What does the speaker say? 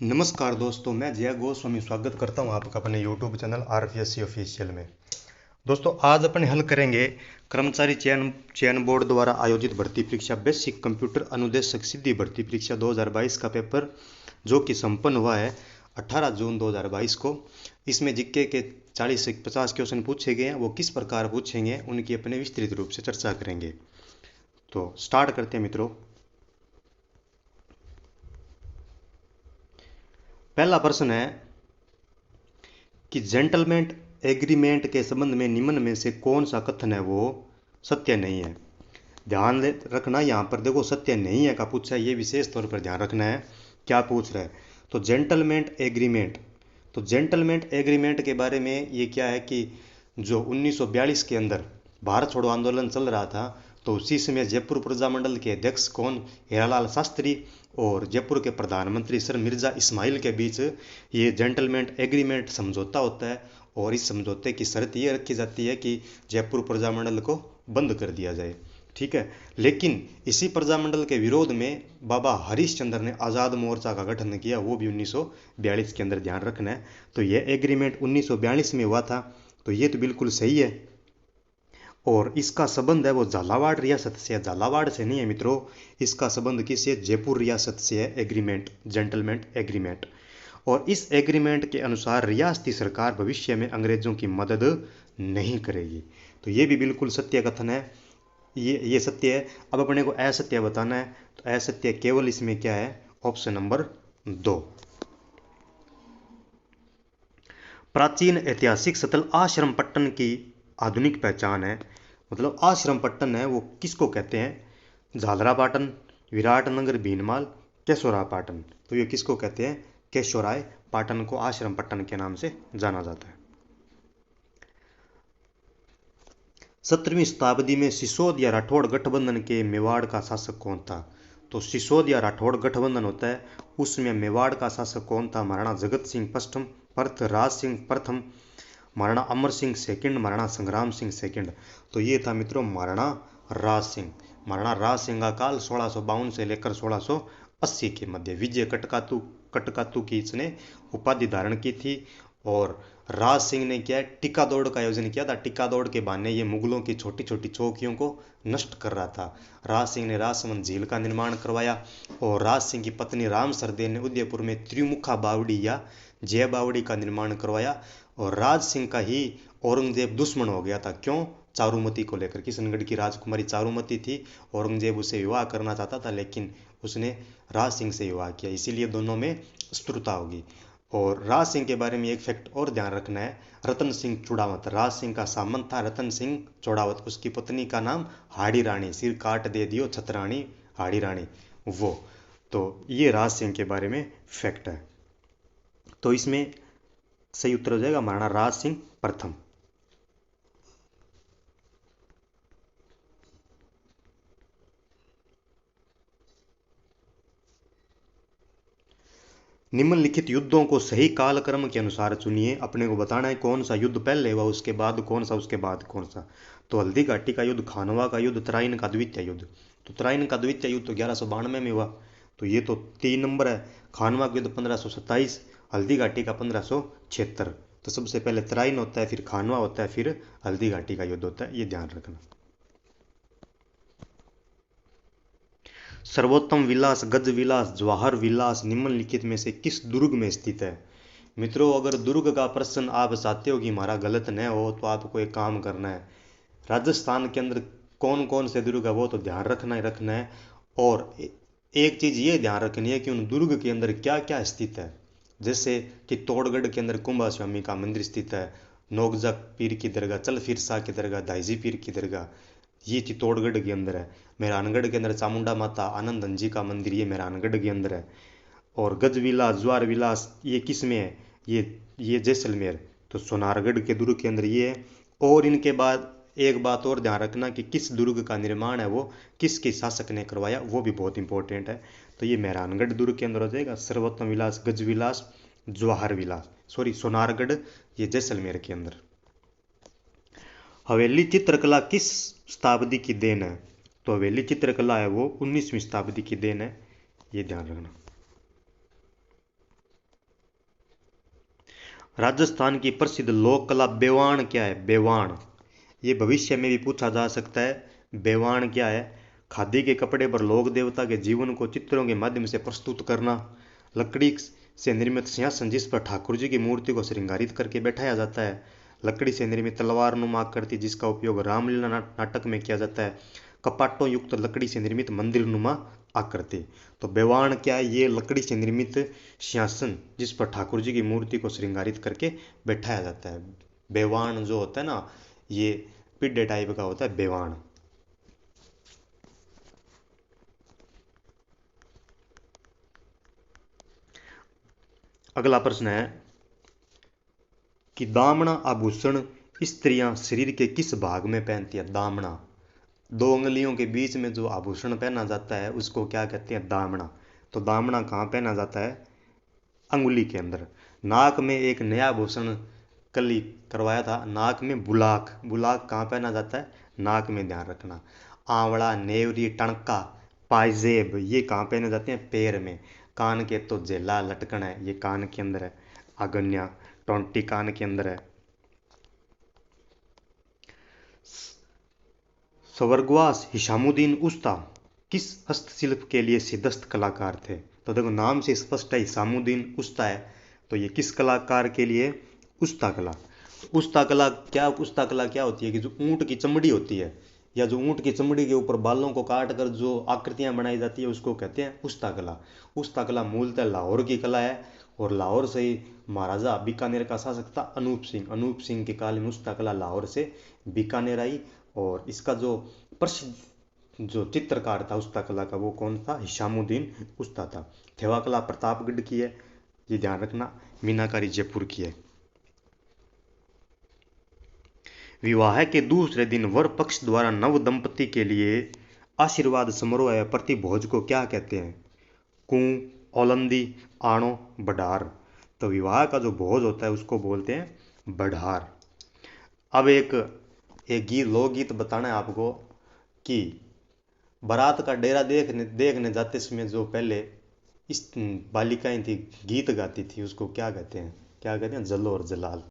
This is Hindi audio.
नमस्कार दोस्तों, मैं जय गोस्वामी स्वागत करता हूं आपका अपने YouTube चैनल RPSC ऑफिशियल में। दोस्तों, आज अपन हल करेंगे कर्मचारी चयन चयन बोर्ड द्वारा आयोजित भर्ती परीक्षा बेसिक कंप्यूटर अनुदेशक सिद्धि भर्ती परीक्षा 2022 का पेपर, जो कि संपन्न हुआ है 18 जून 2022 को। इसमें जीके के 40 से 50 क्वेश्चन पूछे गए हैं। वो किस प्रकार पूछेंगे उनकी अपने विस्तृत रूप से चर्चा करेंगे। तो स्टार्ट करते हैं मित्रों। पहला प्रश्न है कि जेंटलमैन एग्रीमेंट के संबंध में निम्न में से कौन सा कथन है वो सत्य नहीं है। ध्यान रखना, यहाँ पर देखो सत्य नहीं है का पूछा है, ये विशेष तौर पर ध्यान रखना है क्या पूछ रहा है। तो जेंटलमैन एग्रीमेंट के बारे में ये क्या है कि जो 1942 के अंदर भारत छोड़ो आंदोलन चल रहा था, तो उसी समय जयपुर प्रजामंडल के अध्यक्ष कौन, हीरालाल शास्त्री, और जयपुर के प्रधानमंत्री सर मिर्जा इस्माइल के बीच ये जेंटलमैन एग्रीमेंट समझौता होता है। और इस समझौते की शर्त ये रखी जाती है कि जयपुर प्रजामंडल को बंद कर दिया जाए। ठीक है, लेकिन इसी प्रजामंडल के विरोध में बाबा हरीशचंद्र ने आज़ाद मोर्चा का गठन किया, वो भी 1942 के अंदर, ध्यान रखना है। तो यह एग्रीमेंट 1942 में हुआ था, तो ये तो बिल्कुल सही है। और इसका संबंध है वो झालावाड़ रियासत से है, झालावाड़ से नहीं है मित्रों। इसका संबंध किससे, जयपुर रियासत से है एग्रीमेंट, जेंटलमैन एग्रीमेंट। और इस एग्रीमेंट के अनुसार रियासती सरकार भविष्य में अंग्रेजों की मदद नहीं करेगी। तो ये भी बिल्कुल सत्य कथन है, ये सत्य है। अब अपने को असत्य बताना है, तो असत्य केवल इसमें क्या है, ऑप्शन नंबर 2। प्राचीन ऐतिहासिक स्थल आश्रम पट्टन की आधुनिक पहचान है। मतलब आश्रम पट्टन है वो किसको कहते हैं, झालरा पाटन, विराटनगर, भीनमाल, केशोरा पाटन। तो ये किसको कहते हैं, केशोराय पाटन को आश्रम पट्टन के नाम से जाना जाता है। 17वीं शताब्दी में सिसोद या राठौड़ गठबंधन के मेवाड़ का शासक कौन था। तो सिसोद या राठौड़ गठबंधन होता है, उसमें मेवाड़ का शासक कौन था, महाराणा जगत सिंह प्रथम, राज सिंह प्रथम, महाराणा अमर सिंह सेकंड, महाराणा संग्राम सिंह सेकंड। तो ये था मित्रों महाराणा राज सिंह। महाराणा राज सिंह का काल 1652 से लेकर 1680 के मध्य। विजय कटकातु की इसने उपाधि धारण की थी। और राज सिंह ने क्या टिक्का दौड़ का आयोजन किया था। टिक्का दौड़ के बहाने ये मुगलों की छोटी छोटी चौकियों को नष्ट कर रहा था। राज सिंह ने राजसमंद झील का निर्माण करवाया। और राज सिंह की पत्नी राम सरदेव ने उदयपुर में त्रिमुखा बावड़ी या जय बावड़ी का निर्माण करवाया। और राज सिंह का ही औरंगजेब दुश्मन हो गया था। क्यों, चारुमती को लेकर। किशनगढ़ की राजकुमारी चारुमती थी, औरंगजेब उसे विवाह करना चाहता था, लेकिन उसने राज सिंह से विवाह किया, इसीलिए दोनों में शत्रुता होगी। और राज सिंह के बारे में एक फैक्ट और ध्यान रखना है, रतन सिंह चुड़ावत राज सिंह का सामंत था। रतन सिंह चुड़ावत, उसकी पत्नी का नाम हाड़ी रानी, सिर काट दे दियो छतरानी हाड़ी रानी वो। तो ये राज सिंह के बारे में फैक्ट है। तो इसमें सही उत्तर हो जाएगा महाराणा राज सिंह प्रथम। निम्नलिखित युद्धों को सही कालक्रम के अनुसार चुनिए। अपने को बताना है कौन सा युद्ध पहले हुआ, उसके बाद कौन सा, उसके बाद कौन सा। तो हल्दी घाटी का युद्ध, खानवा का युद्ध, तराइन का द्वितीय युद्ध। तो तराइन का द्वितीय युद्ध तो 1192 में हुआ, तो ये तो 3 नंबर है। खानवा का युद्ध 1527, हल्दी घाटी का 1576। तो सबसे पहले तराइन होता है, फिर खानवा होता है, फिर हल्दी घाटी का युद्ध होता है, ये ध्यान रखना। सर्वोत्तम विलास, गज विलास, जवाहर विलास निम्नलिखित में से किस दुर्ग में स्थित है। मित्रों, अगर दुर्ग का प्रश्न आप चाहते हो कि हमारा गलत न हो, तो आपको एक काम करना है, राजस्थान के अंदर कौन कौन से दुर्ग है वो तो ध्यान रखना ही रखना है। और एक चीज़ ये ध्यान रखनी है कि उन दुर्ग के अंदर क्या क्या स्थित है। जैसे कि तोड़गढ़ के अंदर कुंभा स्वामी का मंदिर स्थित है, नोकजा पीर की दरगाह, चल फिर शाह की दरगाह, दाइजी पीर की दरगाह, ये चित्तौड़गढ़ के अंदर है। मेहरानगढ़ के अंदर चामुंडा माता आनंद जी का मंदिर, ये मेहरानगढ़ के अंदर है। और गज विलास, ज्वार विलास, ये किस में है, ये जैसलमेर, तो सोनारगढ़ के दुर्ग के अंदर ये है। और इनके बाद एक बात और ध्यान रखना कि किस दुर्ग का निर्माण है वो किसके शासक ने करवाया, वो भी बहुत इंपॉर्टेंट है। तो ये मेहरानगढ़ दुर्ग के अंदर हो जाएगा। सर्वोत्तम विलास, गज विलास, जवाहर विलास, सॉरी सोनारगढ़, ये जैसलमेर के अंदर। हवेली चित्रकला किस शताब्दी की देन है। तो हवेली चित्रकला है वो 19वीं शताब्दी की देन है, ये ध्यान रखना। राजस्थान की प्रसिद्ध लोक कला बेवाण क्या है? बेवाण, ये भविष्य में भी पूछा जा सकता है। बेवाण क्या है? खादी के कपड़े पर लोक देवता के जीवन को चित्रों के माध्यम से प्रस्तुत करना। लकड़ी से निर्मित सिंहासन जिस पर ठाकुर जी की मूर्ति को श्रृंगारित करके बैठाया जाता है। लकड़ी से निर्मित तलवार नुमा आकृति जिसका उपयोग रामलीला नाटक में किया जाता है। कपाटों युक्त लकड़ी से निर्मित मंदिर नुमा आकृति। तो बेवाण क्या है? ये लकड़ी से निर्मित सिंहासन जिस पर ठाकुर जी की मूर्ति को श्रृंगारित करके बैठाया जाता है। बेवाण जो होता है ना, ये पिड्डे टाइप का होता है बेवाण। अगला प्रश्न है कि दामना आभूषण स्त्रियां शरीर के किस भाग में पहनती है? दामना, दो उंगलियों के बीच में जो आभूषण पहना जाता है उसको क्या कहते हैं? दामना। तो दामना कहाँ पहना जाता है? अंगुली के अंदर। नाक में एक नया आभूषण कल ही करवाया था, नाक में बुलाक। बुलाक कहाँ पहना जाता है? नाक में, ध्यान रखना। आंवला, नेवरी, टणका, पाइजेब ये कहाँ पहने जाते हैं? पैर में। कान के तो जेला लटकन है, ये कान के अंदर है। आगन्या टोंटी कान के अंदर है। स्वर्गवास हिशामुद्दीन उस्ता किस हस्तशिल्प के लिए सिद्धस्त कलाकार थे? तो देखो नाम से स्पष्ट है, हिशामुद्दीन उस्ता है, तो ये किस कलाकार के लिए? उस्ता कला। उस्ता कला क्या, उस्ता कला क्या होती है कि जो ऊंट की चमड़ी होती है, या जो ऊंट की चमड़ी के ऊपर बालों को काट कर जो आकृतियां बनाई जाती है उसको कहते हैं उस्ता कला। उस्ता कला मूलतः लाहौर की कला है, और लाहौर से ही महाराजा बीकानेर का शासक था अनूप सिंह के काल में उस्ता कला लाहौर से बीकानेर आई। और इसका जो प्रसिद्ध जो चित्रकार था उस्ता कला का, वो कौन था? हिशामुद्दीन उस्ता था। थेवा कला प्रतापगढ़ की है, ये ध्यान रखना। मीनाकारी जयपुर की है। विवाह के दूसरे दिन वर पक्ष द्वारा नव दंपति के लिए आशीर्वाद समारोह या प्रतिभोज को क्या कहते हैं? कुं, औलंदी, आणो, बढ़ार। तो विवाह का जो भोज होता है उसको बोलते हैं बढ़ार। अब एक एक गीत लोकगीत बताना है आपको कि बारात का डेरा देखने देखने जाते समय जो पहले इस बालिकाएं थी गीत गाती थी उसको क्या कहते हैं? क्या कहते हैं? जलो और जलाल।